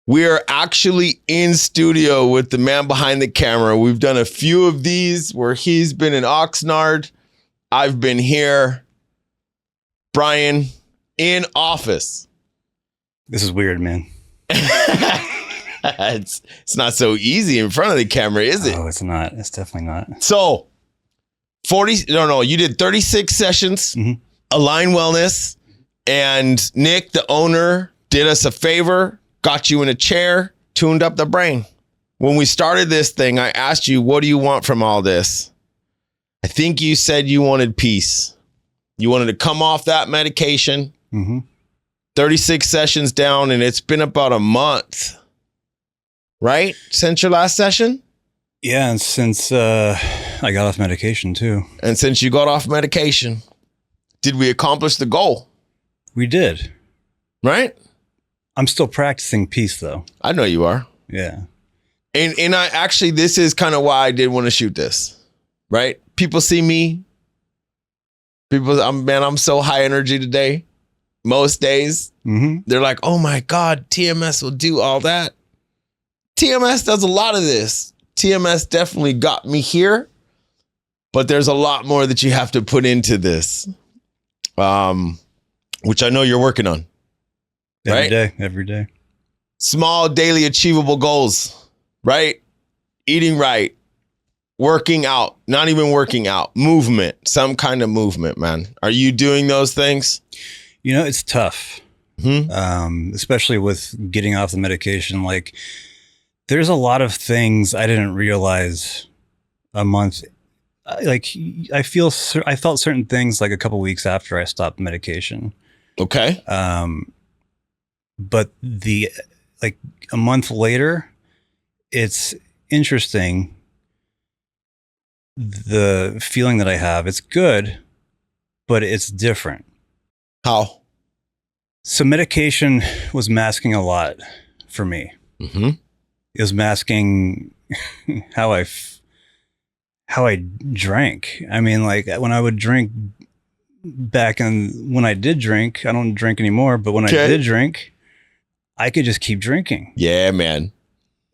We are actually in studio with the man behind the camera. We've done a few of these where he's been in Oxnard. I've been here. Bryan in office. This is weird, man. It's not so easy in front of the camera, is it? Oh, it's not. It's definitely not. So, you did 36 sessions, Alyne Wellness, and Nick, the owner, did us a favor, got you in a chair, tuned up the brain. When we started this thing, I asked you, what do you want from all this? I think you said you wanted peace. You wanted to come off that medication. 36 sessions down, and it's been about a month, right? Since your last session? Yeah, and since I got off medication too. And since you got off medication, did we accomplish the goal? We did. Right? I'm still practicing peace though. I know you are. Yeah. And I actually, this is kind of why I did want to shoot this, right? People see me. I'm so high energy today. Most days, they're like, oh my God, TMS will do all that. TMS does a lot of this. TMS definitely got me here, but there's a lot more that you have to put into this, which I know you're working on. Every day. Small daily achievable goals, right? Eating right, working out, not even working out, movement, some kind of movement, man. Are you doing those things? You know, it's tough, especially with getting off the medication. Like, there's a lot of things I didn't realize a month. Like, I felt certain things like a couple weeks after I stopped medication. Okay. But a month later, it's interesting. The feeling that I have, it's good, but it's different. How? So medication was masking a lot for me. It was masking how I drank. I mean, like when I would drink when I did drink, I don't drink anymore, but when I did drink, I could just keep drinking. Yeah, man.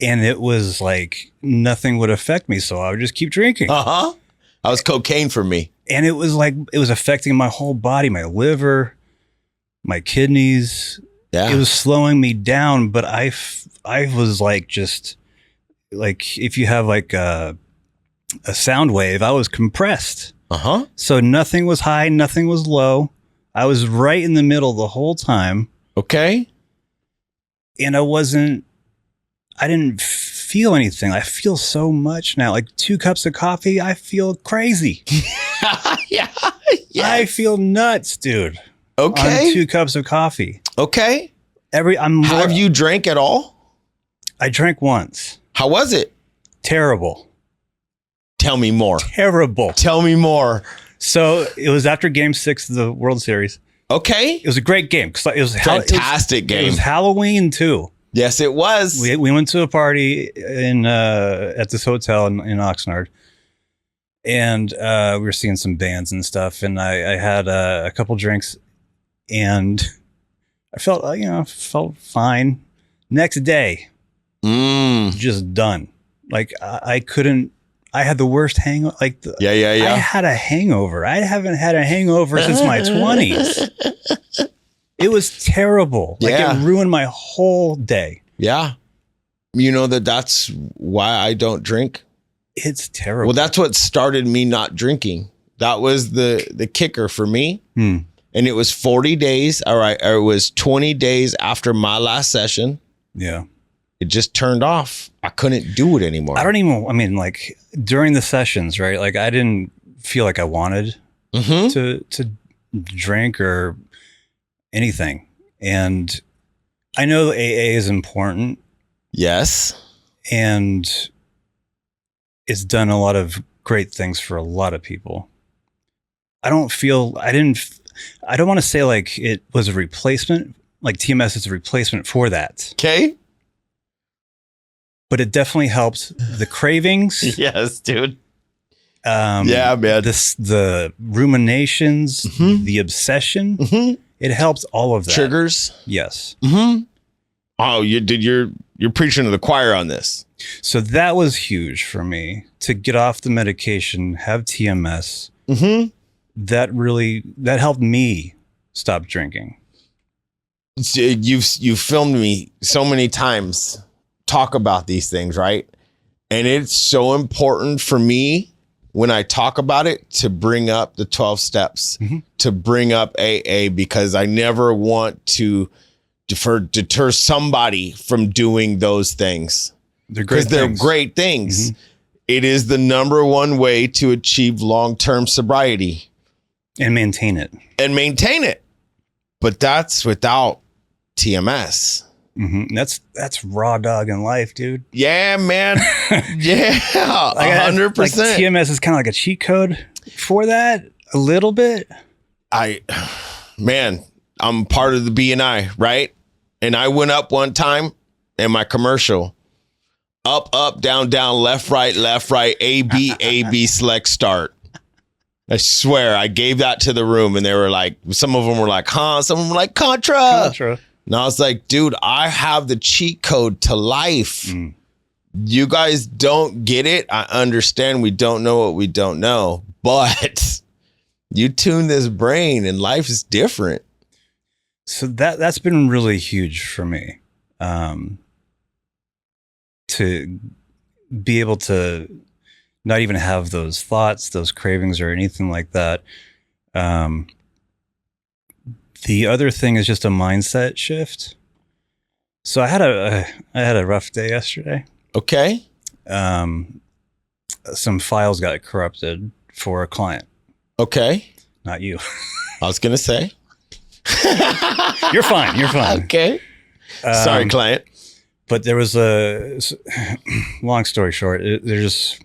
And it was like nothing would affect me, so I would just keep drinking. That was cocaine for me. And it was like, it was affecting my whole body, my liver, my kidneys. Yeah. It was slowing me down, but I was like, just like, if you have like a sound wave, I was compressed. So nothing was high, nothing was low. I was right in the middle the whole time. Okay. And I didn't feel anything. I feel so much now. Like 2 cups of coffee, I feel crazy. Yeah. I feel nuts, dude. Okay. On 2 cups of coffee. Okay. Have you drank at all? I drank once. How was it? Terrible. Tell me more. Terrible. Tell me more. So it was after Game 6 of the World Series. Okay. It was a great game. It was fantastic game. It was Halloween too. Yes, it was. We went to a party at this hotel in Oxnard, and we were seeing some bands and stuff. And I had a couple drinks, and I felt fine. Next day, just done. Like I couldn't. I had the worst hangover. I had a hangover. I haven't had a hangover since my 20s. It was terrible. Like it ruined my whole day. Yeah. You know that's why I don't drink? It's terrible. Well, that's what started me not drinking. That was the kicker for me. And it was 40 days. All right. Or it was 20 days after my last session. Yeah. It just turned off. I couldn't do it anymore. Like during the sessions, right? Like I didn't feel like I wanted to drink or anything. And I know AA is important. Yes. And it's done a lot of great things for a lot of people. I don't want to say like it was a replacement, like TMS is a replacement for that. Okay. But it definitely helped the cravings. Yes, dude. Yeah, man. The ruminations, the obsession. It helped all of that. Triggers. Yes. 100%. Oh, you're preaching to the choir on this. So that was huge for me to get off the medication, have TMS. Mm-hmm. That helped me stop drinking. You've filmed me so many times talk about these things, right? And it's so important for me when I talk about it to bring up the 12 steps, to bring up AA, because I never want to deter somebody from doing those things. Because they're great things. It is the number one way to achieve long-term sobriety. And maintain it. But that's without TMS. That's raw dog in life, dude. Yeah, man. Yeah, 100%. Like TMS is kind of like a cheat code for that, a little bit. I'm part of the B&I, right? And I went up one time in my commercial. Up, down, left, right, A, B, select, start. I swear, I gave that to the room, and they were like, some of them were like, huh? Some of them were like, Contra. And I was like, dude, I have the cheat code to life. You guys don't get it. I understand we don't know what we don't know, but you tune this brain and life is different. So that's been really huge for me. To be able to not even have those thoughts, those cravings or anything like that. The other thing is just a mindset shift. So I had a rough day yesterday. Okay. Some files got corrupted for a client. Okay. Not you. I was going to say. You're fine. Okay. Sorry, client. But there was long story short, there's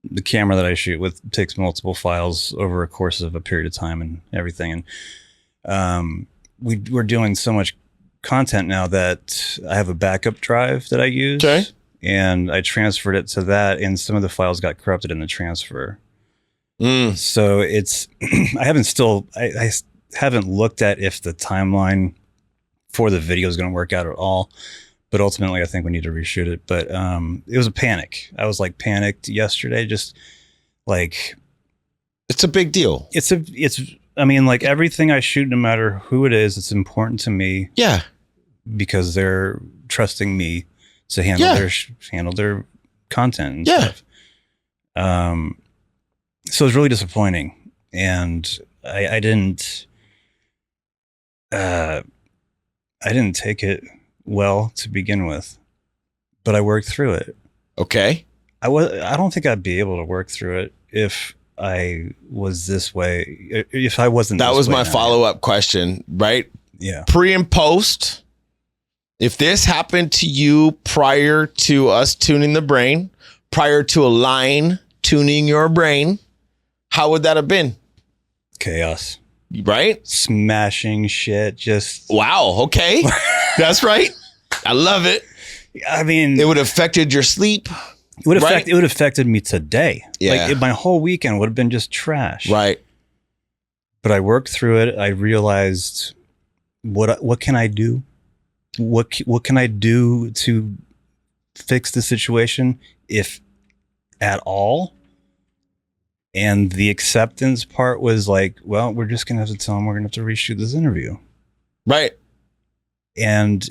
the camera that I shoot with takes multiple files over a course of a period of time and everything. And we're doing so much content now that I have a backup drive that I use. Okay. And I transferred it to that, and some of the files got corrupted in the transfer. So it's, I haven't looked at if the timeline for the video is going to work out at all. But ultimately, I think we need to reshoot it. But it was a panic. I was like panicked yesterday. Just like, it's a big deal. I mean, like everything I shoot, no matter who it is, it's important to me. Yeah. Because they're trusting me to handle their content and stuff. So it was really disappointing, and I didn't take it well to begin with, but I worked through it. Okay. I don't think I'd be able to work through it if I was this way. If I wasn't. That this was way my now. follow-up question, right? Yeah. Pre and post. If this happened to you prior to us tuning the brain, prior to Alyne tuning your brain, how would that have been? Chaos. Right? Smashing shit. Just wow. Okay. That's right. I love it. I mean, it would have affected your sleep. It would have affected me today. Yeah. Like my whole weekend would have been just trash. Right. But I worked through it. I realized what can I do? What can I do to fix the situation, if at all? And the acceptance part was like, well, we're just going to have to tell them we're going to have to reshoot this interview. Right. And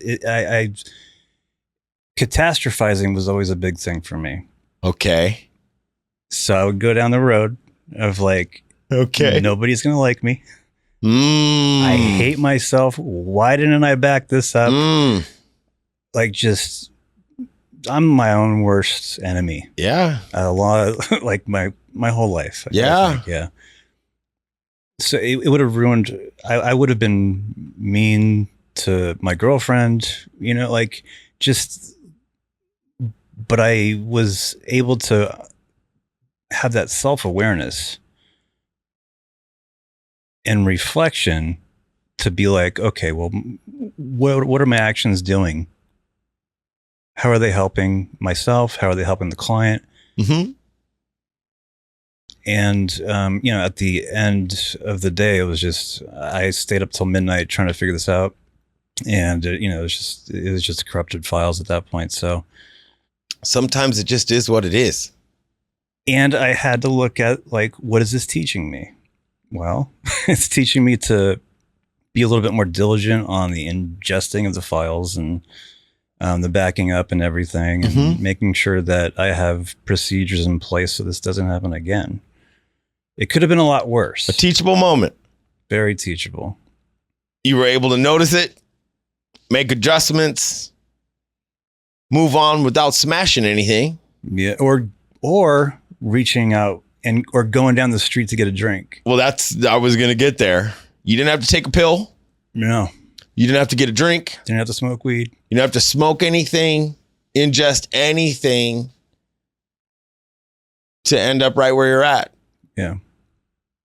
catastrophizing was always a big thing for me. Okay. So I would go down the road of like, okay, nobody's going to like me. I hate myself. Why didn't I back this up? Like, just, I'm my own worst enemy. Yeah. A lot, like my whole life. Yeah. Yeah. So it would have ruined, I would have been mean to my girlfriend, like just, but I was able to have that self-awareness and reflection to be like, okay, well, what are my actions doing? How are they helping myself? How are they helping the client? Mm-hmm. And, at the end of the day, it was just, I stayed up till midnight trying to figure this out. And it was just corrupted files at that point. So sometimes it just is what it is. And I had to look at, like, what is this teaching me? Well, it's teaching me to be a little bit more diligent on the ingesting of the files and the backing up and everything, and making sure that I have procedures in place so this doesn't happen again. It could have been a lot worse. A teachable moment. Very teachable. You were able to notice it, make adjustments, move on without smashing anything. Yeah, or reaching out or going down the street to get a drink. Well, I was going to get there. You didn't have to take a pill. No. You didn't have to get a drink. Didn't have to smoke weed. You didn't have to smoke anything, ingest anything to end up right where you're at. Yeah.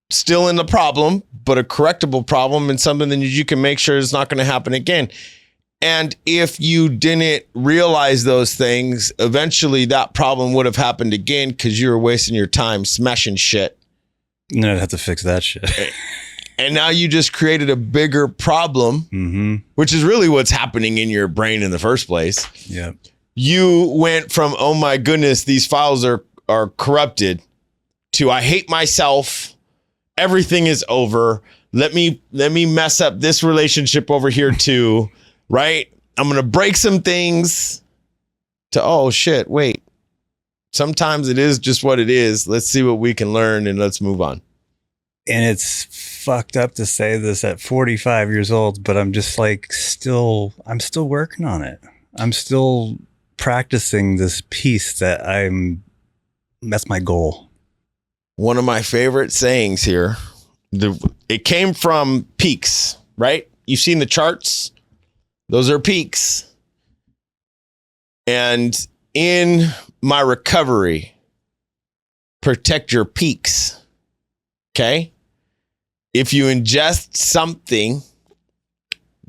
Still in the problem, but a correctable problem, and something that you can make sure is not going to happen again. And if you didn't realize those things, eventually that problem would have happened again because you were wasting your time smashing shit. And then I'd have to fix that shit. And now you just created a bigger problem, which is really what's happening in your brain in the first place. Yeah. You went from, oh my goodness, these files are corrupted, to I hate myself. Everything is over. Let me mess up this relationship over here too. Right? I'm going to break some things, to, oh shit, wait. Sometimes it is just what it is. Let's see what we can learn and let's move on. And it's fucked up to say this at 45 years old, but I'm just like, I'm still working on it. I'm still practicing this piece that's my goal. One of my favorite sayings here, it came from peaks, right? You've seen the charts. Those are peaks. And in my recovery, protect your peaks. Okay? If you ingest something,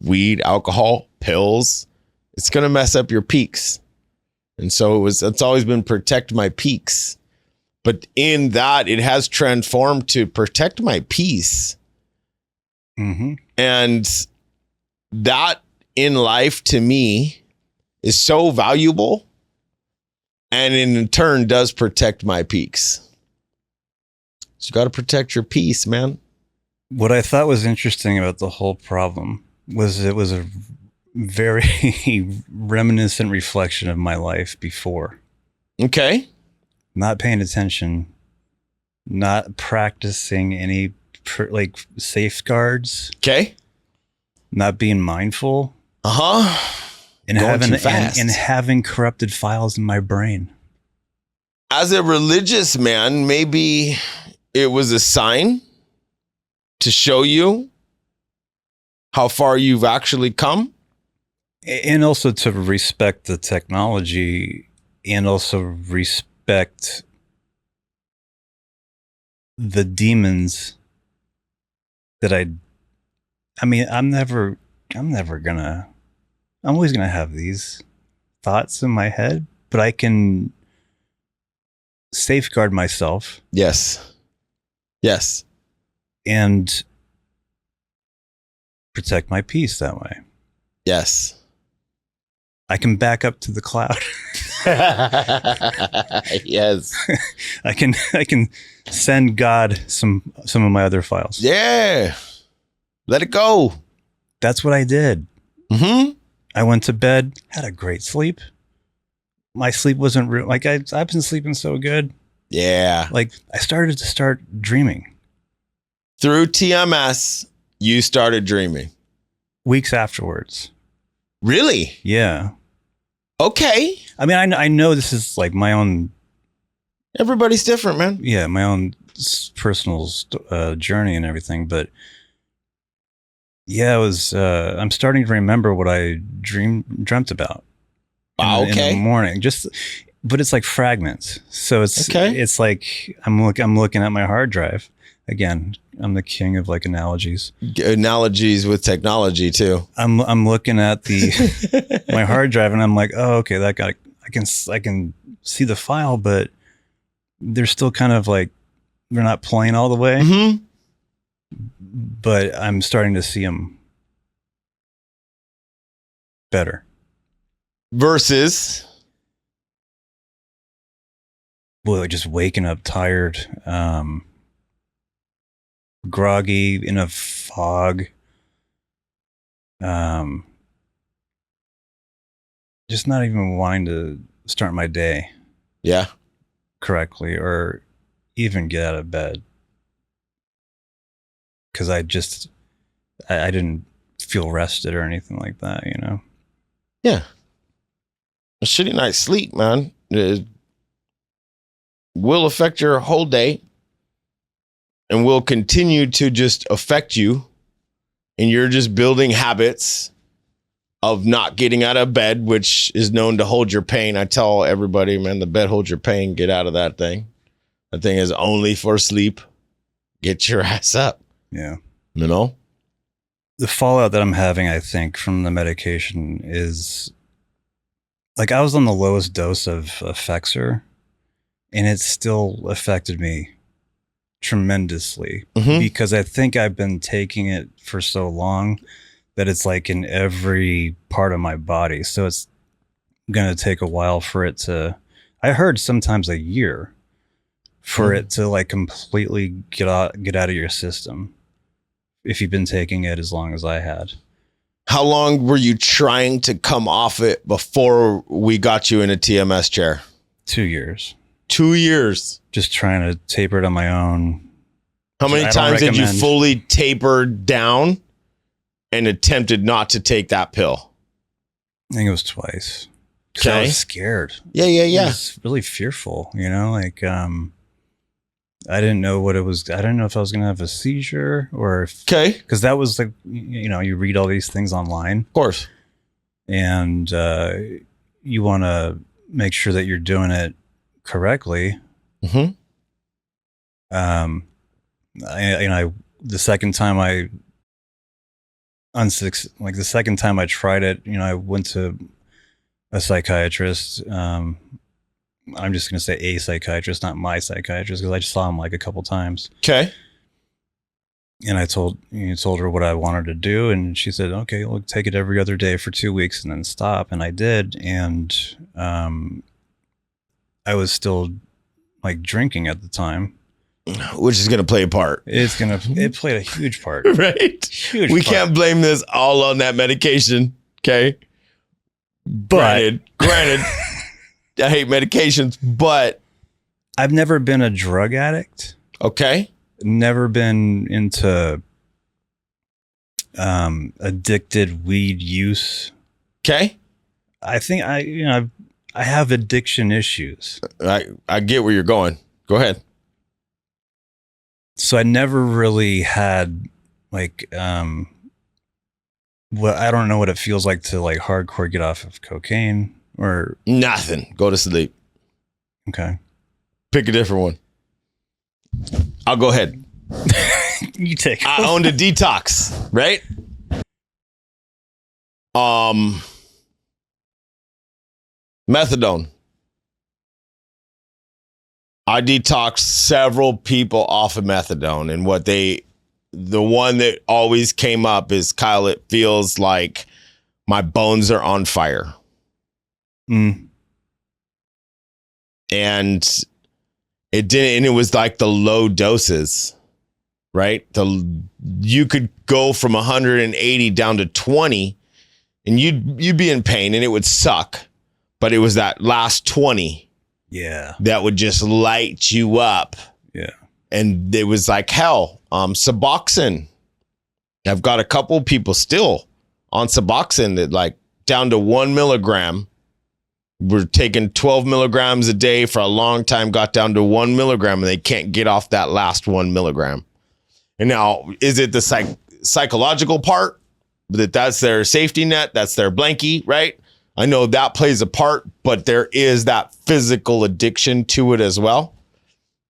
weed, alcohol, pills, it's going to mess up your peaks. And so it's always been protect my peaks. But in that, it has transformed to protect my peace. And that in life, to me, is so valuable, and in turn does protect my peaks. So you got to protect your peace, man. What I thought was interesting about the whole problem was it was a very reminiscent reflection of my life before. Okay. Not paying attention, not practicing any safeguards. Okay. Not being mindful. And having corrupted files in my brain. As a religious man, maybe it was a sign to show you how far you've actually come. And also to respect the technology, and also respect the demons that I'm always gonna have these thoughts in my head, but I can safeguard myself. Yes. And protect my peace that way. Yes. I can back up to the cloud. Yes. I can send God some of my other files. Yeah. Let it go. That's what I did. I went to bed, had a great sleep. My sleep wasn't real. Like I've been sleeping so good. Yeah. Like I started dreaming. Through TMS, you started dreaming. Weeks afterwards. Really? Yeah. Okay. I mean, I know this is like my own. Everybody's different, man. Yeah, my own personal journey and everything, but yeah, it was. I'm starting to remember what I dreamt about. In the morning, but it's like fragments. So it's like I'm looking at my hard drive again. I'm the king of like analogies. Analogies with technology too. I'm looking at my hard drive, and I'm like, oh, okay, I can see the file, but they're still kind of like they're not playing all the way. But I'm starting to see them Better. Versus Boy, just waking up tired, groggy, in a fog, just not even wanting to start my day correctly or even get out of bed because I didn't feel rested or anything like that, you know? Yeah. A shitty night's sleep, man, will affect your whole day and will continue to just affect you. And you're just building habits of not getting out of bed, which is known to hold your pain. I tell everybody, man, the bed holds your pain. Get out of that thing. That thing is only for sleep. Get your ass up. Yeah. You know? The fallout that I'm having, I think, from the medication is like I was on the lowest dose of Effexor, and it still affected me tremendously because I think I've been taking it for so long that it's like in every part of my body. So it's going to take a while for it to, I heard sometimes a year for it to like completely get out of your system if you've been taking it as long as I had. How long were you trying to come off it before we got you in a TMS chair? 2 years. 2 years. Just trying to taper it on my own. How many times did you fully taper down and attempted not to take that pill? I think it was twice. Okay. I was scared. Yeah. I was really fearful, you know, like, I didn't know what it was. I didn't know if I was going to have a seizure or if, because that was like, you know, you read all these things online. Of course. And you want to make sure that you're doing it correctly. Mm-hmm. The second time the second time I tried it, you know, I went to a psychiatrist. I'm just going to say a psychiatrist, not my psychiatrist, because I just saw him like a couple times. Okay. And I told her what I wanted to do. And she said, okay, we'll take it every other day for 2 weeks and then stop. And I did. And I was still like drinking at the time. Which is going to play a part. It played a huge part. Right? Huge we part. can't blame this all on that medication. Okay. But granted, I hate medications, but I've never been a drug addict. Okay. Never been into addicted weed use. Okay. I think I have addiction issues. I get where you're going. Go ahead. So I never really had like what I don't know what it feels like to like hardcore get off of cocaine or nothing. Go to sleep. Okay. Pick a different one. I'll go ahead. You take. I owned a detox, right? Methadone. I detoxed several people off of methadone, and the one that always came up is, Kyle, it feels like my bones are on fire. And it didn't, and it was like the low doses, right? You could go from 180 down to 20 and you'd be in pain and it would suck, but it was that last 20 that would just light you up. Yeah. And it was like hell. Suboxone. I've got a couple people still on Suboxone that like down to 1 milligram. We're taking 12 milligrams a day for a long time, got down to 1 milligram, and they can't get off that last 1 milligram. And now, is it the psychological part that's their safety net? That's their blankie, right? I know that plays a part, but there is that physical addiction to it as well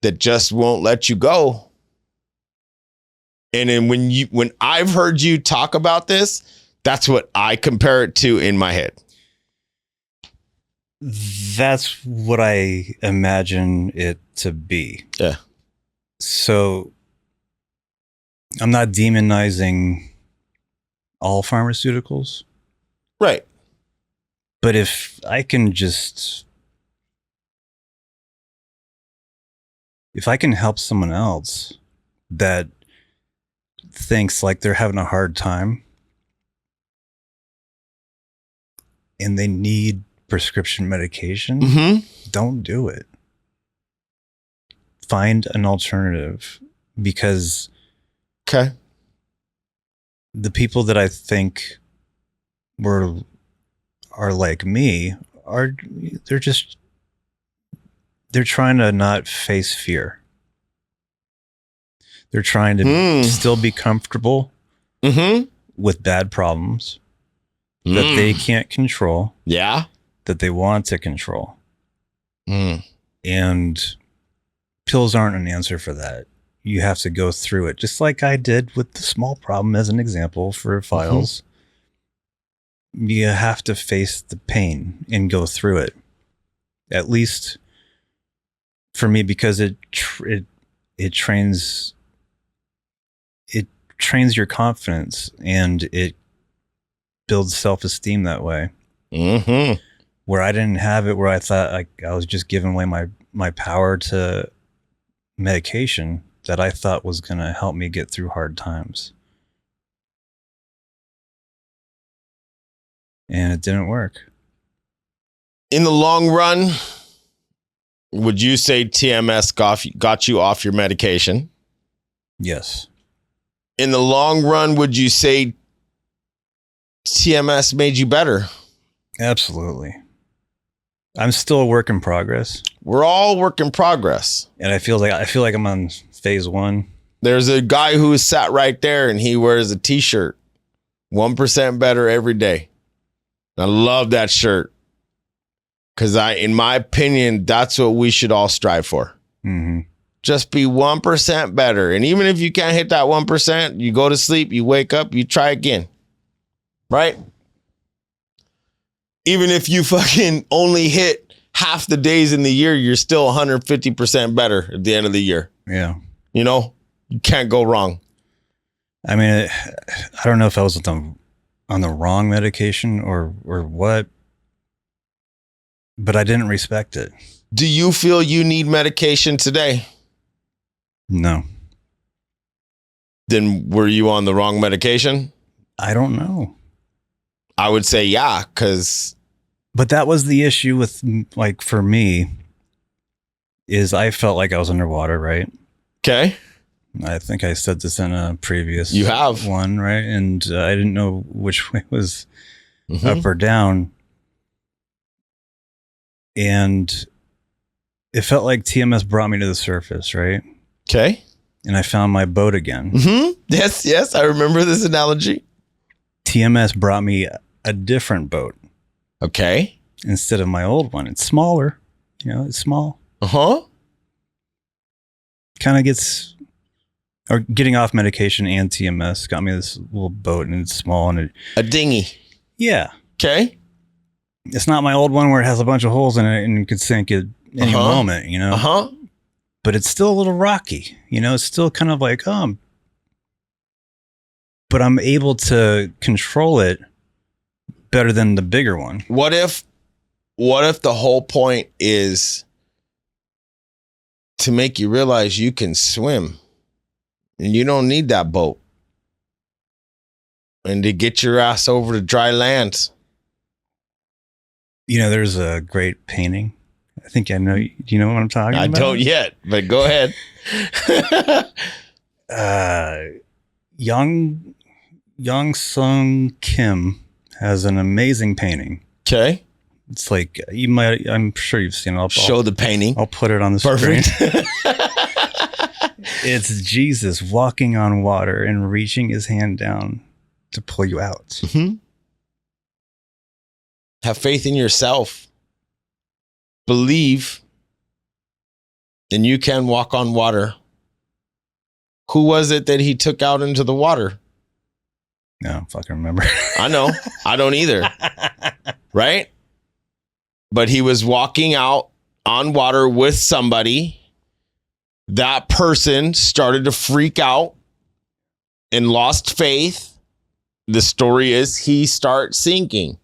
that just won't let you go. And then when I've heard you talk about this, that's what I compare it to in my head. That's what I imagine it to be. Yeah. So I'm not demonizing all pharmaceuticals. Right. But if I can help someone else that thinks like they're having a hard time and they need prescription medication, don't do it. Find an alternative, because the people that I think are like me they're trying to not face fear. They're trying to still be comfortable with bad problems that they can't control. Yeah. That they want to control. And pills aren't an answer for that. You have to go through it, just like I did with the small problem as an example for files. You have to face the pain and go through it. At least for me, because it trains your confidence and it builds self-esteem that way. Where I didn't have it, where I thought I was just giving away my power to medication that I thought was going to help me get through hard times. And it didn't work. In the long run, would you say TMS got you off your medication? Yes. In the long run, would you say TMS made you better? Absolutely. I'm still a work in progress. We're all work in progress. And I feel like I'm on phase 1. There's a guy who sat right there and he wears a t-shirt. 1% better every day. I love that shirt. Because in my opinion, that's what we should all strive for. Just be 1% better. And even if you can't hit that 1%, you go to sleep, you wake up, you try again. Right? Even if you fucking only hit half the days in the year, you're still 150% better at the end of the year. Yeah. You know, you can't go wrong. I mean, I don't know if I was on the wrong medication or what, but I didn't respect it. Do you feel you need medication today? No. Then were you on the wrong medication? I don't know. I would say yeah, because... But that was the issue with, like, for me, is I felt like I was underwater, right? Okay. I think I said this in a previous one, right? And I didn't know which way was up or down. And it felt like TMS brought me to the surface, right? Okay. And I found my boat again. Yes, I remember this analogy. TMS brought me a different boat. Okay. Instead of my old one. It's smaller. You know, it's small. Kind of getting off medication and TMS got me this little boat, and it's small and a dinghy. Yeah. Okay. It's not my old one where it has a bunch of holes in it and you could sink at any moment, you know? But it's still a little rocky, you know? It's still kind of like, but I'm able to control it better than the bigger one. What if the whole point is to make you realize you can swim and you don't need that boat, and to get your ass over to dry land? You know, there's a great painting. I think I know. Do you know what I'm talking about? I don't yet, but go ahead. Young Sung Kim has an amazing painting. Okay. It's like, I'm sure you've seen it. Show the painting. I'll put it on the screen. It's Jesus walking on water and reaching his hand down to pull you out. Have faith in yourself. Believe, and you can walk on water. Who was it that he took out into the water? No, I don't fucking remember. I know. I don't either. Right? But he was walking out on water with somebody. That person started to freak out and lost faith. The story is he starts sinking.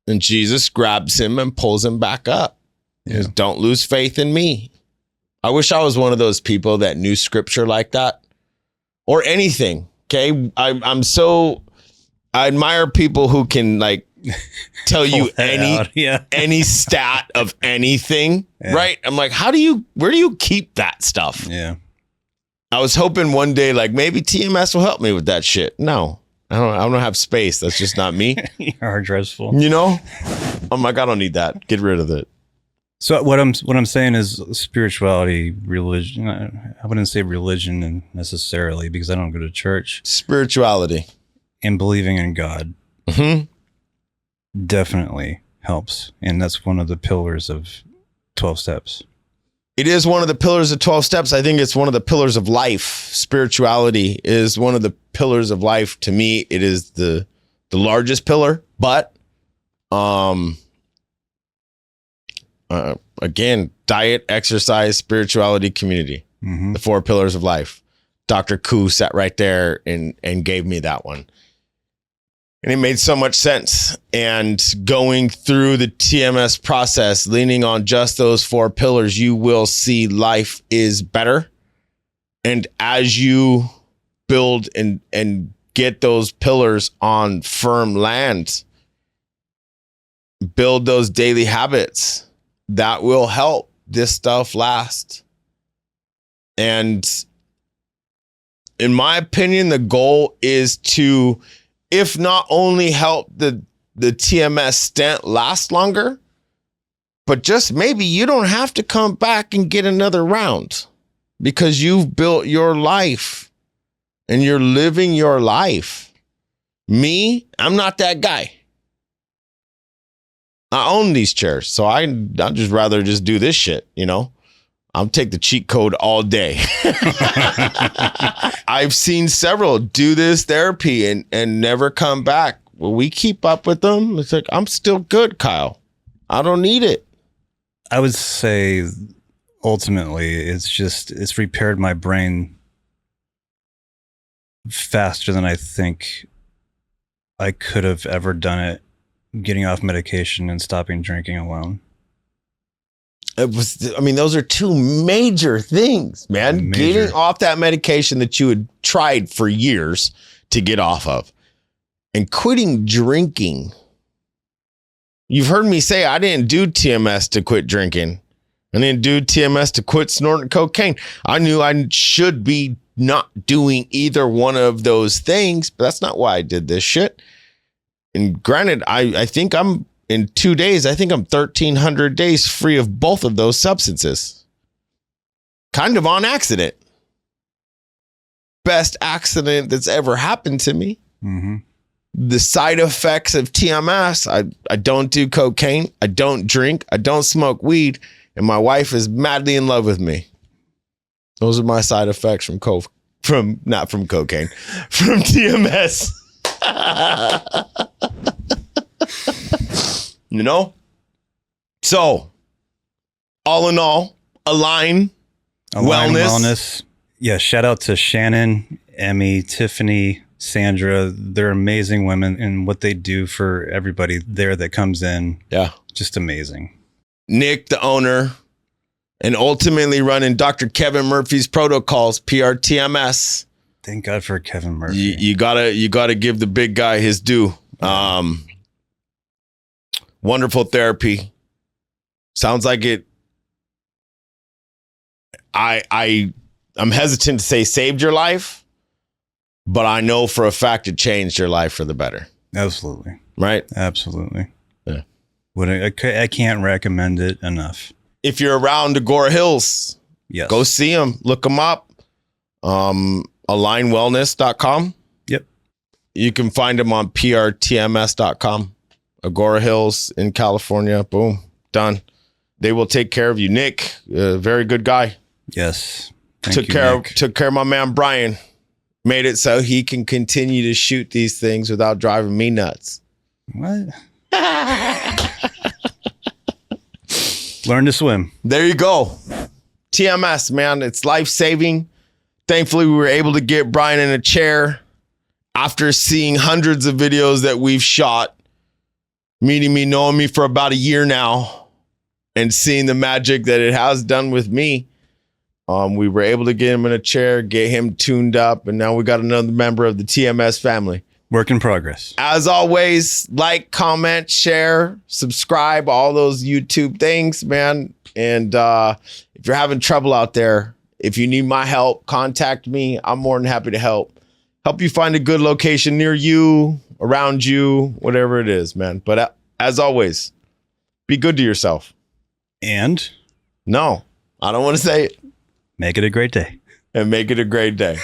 And Jesus grabs him and pulls him back up. He goes, don't lose faith in me. I wish I was one of those people that knew scripture like that or anything. Okay. I admire people who can like tell you any stat of anything. Yeah. Right. I'm like, where do you keep that stuff? Yeah. I was hoping one day, like maybe TMS will help me with that shit. No, I don't have space. That's just not me. Your hard drive's full. You know? I'm like, I don't need that. Get rid of it. So what I'm saying is spirituality, religion. I wouldn't say religion necessarily because I don't go to church. Spirituality and believing in God definitely helps, and that's one of the pillars of 12 steps. It is one of the pillars of 12 steps. I think it's one of the pillars of life. Spirituality is one of the pillars of life. To me, it is the largest pillar, but again, diet, exercise, spirituality, community, the 4 pillars of life. Dr. Koo sat right there and gave me that one. And it made so much sense. And going through the TMS process, leaning on just those 4 pillars, you will see life is better. And as you build and get those pillars on firm land, build those daily habits that will help this stuff last. And in my opinion, the goal is to, if not only help the TMS stent last longer, but just maybe you don't have to come back and get another round because you've built your life and you're living your life. Me, I'm not that guy. I own these chairs, so I'd just rather just do this shit, you know? I'll take the cheat code all day. I've seen several do this therapy and never come back. Well, we keep up with them. It's like, I'm still good, Kyle. I don't need it. I would say ultimately it's repaired my brain faster than I think I could have ever done it, getting off medication and stopping drinking alone. Those are 2 major things, man. Getting off that medication that you had tried for years to get off of and quitting drinking. You've heard me say I didn't do TMS to quit drinking. I didn't do TMS to quit snorting cocaine. I knew I should be not doing either one of those things, but that's not why I did this shit. And granted, I think I'm in 2 days, I think I'm 1,300 days free of both of those substances. Kind of on accident. Best accident that's ever happened to me. The side effects of TMS, I don't do cocaine, I don't drink, I don't smoke weed, and my wife is madly in love with me. Those are my side effects from TMS. You know? So, all in all, Alyne Wellness. Yeah, shout out to Shannon, Emmy, Tiffany, Sandra. They're amazing women, and what they do for everybody there that comes in. Yeah. Just amazing. Nick, the owner, and ultimately running Dr. Kevin Murphy's protocols, PrTMS. Thank God for Kevin Murphy. You gotta give the big guy his due. Wonderful therapy. Sounds like it. I'm hesitant to say saved your life, but I know for a fact it changed your life for the better. Absolutely. Right? Absolutely. Yeah. I can't recommend it enough. If you're around Agoura Hills, yes, go see them. Look them up. AlyneWellness.com. Yep. You can find them on PrTMS.com. Agoura Hills in California. Boom. Done. They will take care of you. Nick, very good guy. Yes. Took care of my man Bryan. Made it so he can continue to shoot these things without driving me nuts. What? Learn to swim. There you go. TMS, man. It's life-saving. Thankfully, we were able to get Bryan in a chair after seeing hundreds of videos that we've shot. meeting me, knowing me for about a year now, and seeing the magic that it has done with me. We were able to get him in a chair, get him tuned up, and now we got another member of the TMS family. Work in progress. As always, like, comment, share, subscribe, all those YouTube things, man. And if you're having trouble out there, if you need my help, contact me. I'm more than happy to help you find a good location near you, around you, whatever it is, man. But as always, be good to yourself. And? No, I don't want to say it. Make it a great day. And make it a great day.